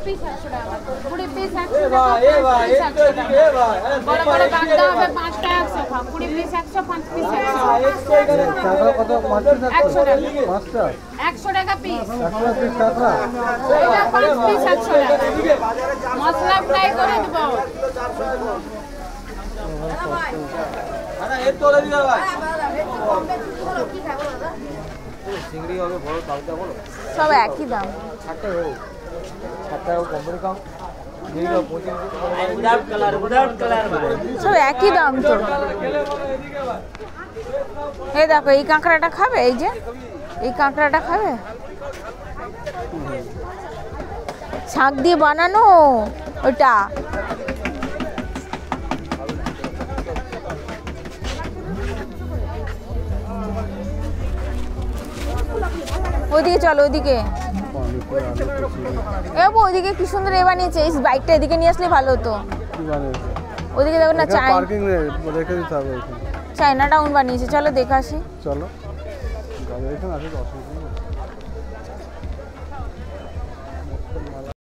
piece 100 টাকা 20 piece 100 টাকা এ ভাই এ ভাই বড় বড় বাগদা হবে 5 টাকা 100 টাকা 20 পিস 100 5 পিস 100 টাকা কত 100 টাকা 5টা 100 টাকা পিস 100 পিস টাকা এটা 5 পিস 100 টাকা মশলা ফ্রাই করে দেব আরে এর তোলে দিও ভাই চিংড়ি হবে বড় কালকা বলো সব একই দাম 60 টাকা 60 টাকা কোম্পানি কাম যেগুলো 25 উইদাউট কালার ভাই সব একই দাম তো এই দেখো এই কাঁকড়াটা খাবে এই যে এই কাঁকড়াটা খাবে শাক দিয়ে বানানো ওটা ওইদিকে চলো ওইদিকে ওইদিকে কি সুন্দর এ বানিয়েছে এই বাইকটা এদিকে নিয়ে আসলে ভালো হতো ওইদিকে দেখো না পার্কিং রেখে দিতে হবে চায়না টাউন বানিয়েছে চলো দেখে আসি চলো গাড়ি এখানে আছে অসুবিধা